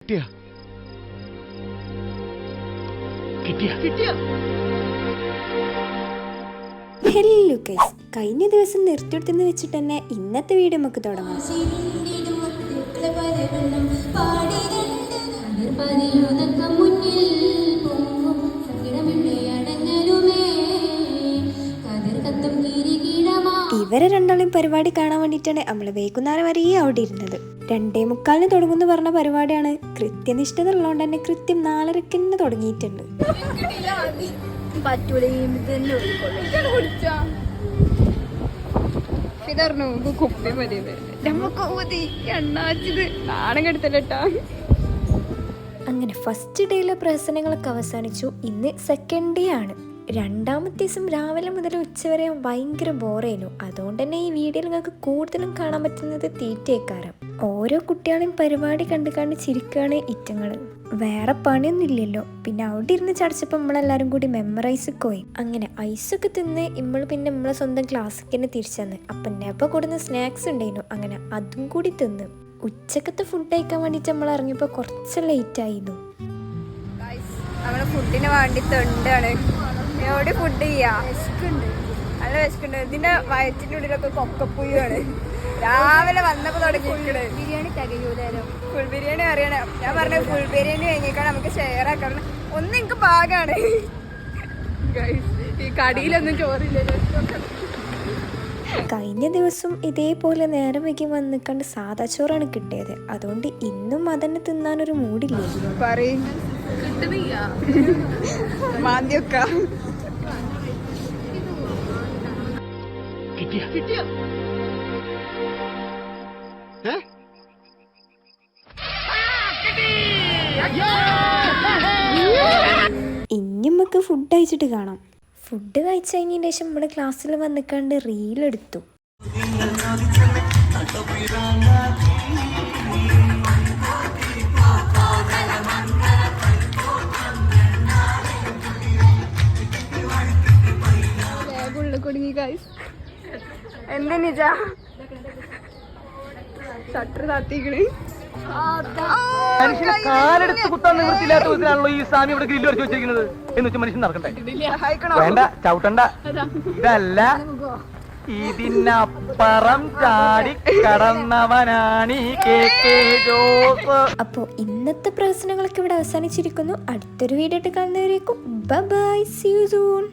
കിട്ടിയ കിട്ടിയ കിട്ടിയ ഹലോ ഗൈസ്, കഴിഞ്ഞ ദിവസം നിർത്തിയെടുത്തെന്ന് വെച്ചിട്ട് തന്നെ ഇന്നത്തെ വീഡിയോ നമുക്ക് തുടങ്ങാം. ഇവരെ രണ്ടാളും പരിപാടി കാണാൻ വേണ്ടിയിട്ടാണ് നമ്മൾ വൈകുന്നേരം വരെ അവിടെ ഇരുന്നത്. 2:45 തുടങ്ങുന്നു പറഞ്ഞ പരിപാടിയാണ്. കൃത്യനിഷ്ഠത ഉള്ളതുകൊണ്ട് തന്നെ കൃത്യം 4:30 തന്നെ തുടങ്ങിയിട്ടുണ്ട്. അങ്ങനെ ഫസ്റ്റ് ഡേയിലെ പ്രസംഗങ്ങളൊക്കെ അവസാനിച്ചു. ഇന്ന് സെക്കൻഡ് ഡേ ആണ്. രണ്ടാമത്തെ ദിവസം രാവിലെ മുതൽ ഉച്ചവരെ ഭയങ്കര ബോറായിരുന്നു. അതുകൊണ്ട് തന്നെ ഈ വീഡിയോയിൽ നിങ്ങൾക്ക് കൂടുതലും കാണാൻ പറ്റുന്നത് തീറ്റയേക്കാരം. ഓരോ കുട്ടികളെയും പരിപാടി കണ്ട് ചിരിക്കുകയാണ് ഇറ്റങ്ങൾ. വേറെ പണിയൊന്നും ഇല്ലല്ലോ. പിന്നെ അവിടെ ഇരുന്ന് ചടച്ചപ്പോൾ നമ്മളെല്ലാവരും കൂടി മെമ്മറൈസ് പോയി. അങ്ങനെ ഐസൊക്കെ തിന്ന് പിന്നെ നമ്മളെ സ്വന്തം ക്ലാസ്സിക്ക് തന്നെ തിരിച്ചെന്ന്. അപ്പം നെബ കൊടുന്ന സ്നാക്സ് ഉണ്ടായിരുന്നു. അങ്ങനെ അതും കൂടി തിന്ന് ഉച്ചക്കത്തെ ഫുഡ് കഴിക്കാൻ വേണ്ടിയിട്ട് നമ്മൾ ഇറങ്ങിയപ്പോൾ കുറച്ച് ലേറ്റ് ആയിരുന്നു. നമ്മള് ഫുഡിന് വേണ്ടി തൊണ്ടാണ്. എവിടെ ഫുഡ് ചെയ്യാ? നല്ല വിശക്കുണ്ട്. ഇതിന്റെ വയറ്റിന്റെ ഉള്ളിലൊക്കെ കൊക്കപ്പുയാണ്. രാവിലെ വന്നപ്പോ തുടങ്ങി ബിരിയാണി തികയൂലോ. ഫുൾ ബിരിയാണി അറിയണം. ഞാൻ പറഞ്ഞ ഫുൾ ബിരിയാണി കഴിഞ്ഞേക്കാണ് നമുക്ക് ഷെയർ ആക്കണം. ഒന്ന് എനിക്ക് പാകാണ്. ഈ കടിയിലൊന്നും ചോറില്ലല്ലോ. കഴിഞ്ഞ ദിവസം ഇതേപോലെ നേരം വൈകി വന്നിക്കണ്ട് സാദാ ചോറാണ് കിട്ടിയത്. അതുകൊണ്ട് ഇന്നും അതന്നെ തിന്നാനൊരു മൂടില്ലേ. കിട്ടിയ കിട്ടിയ ഇനി നമുക്ക് ഫുഡ് കഴിച്ചിട്ട് കാണാം. ഫുഡ് കഴിച്ച് കഴിഞ്ഞതിന് ശേഷം നമ്മുടെ ക്ലാസ്സിൽ വന്നിക്കാണ്ട് റീലെടുത്തു. എന്താ നിജ ഷട്ടർ താത്തിക്കണ്. മനുഷ്യനെ കാലെടുത്ത് കുത്താൻ നിവൃത്തിയില്ലാത്ത വിധത്തിലാണല്ലോ ഈ സ്വാമി ഇവിടെ ഗ്രില്ല് വരച്ച് വെച്ചിരിക്കുന്നത്. എന്ന് വെച്ചാൽ മനുഷ്യൻ നടക്കണ്ടേ? വേണ്ട, ചവിട്ടണ്ട. ഇതല്ല, ഇതിനപ്പുറം ചാടി കടന്നവനാണ് ഈ KK ജോസ്. അപ്പോൾ ഇന്നത്തെ പ്രശ്നങ്ങളൊക്കെ ഇവിടെ അവസാനിച്ചിരിക്കുന്നു. അടുത്തൊരു വീഡിയോ ആയിട്ട് കാണുന്നവരേക്കും bye bye, see you soon.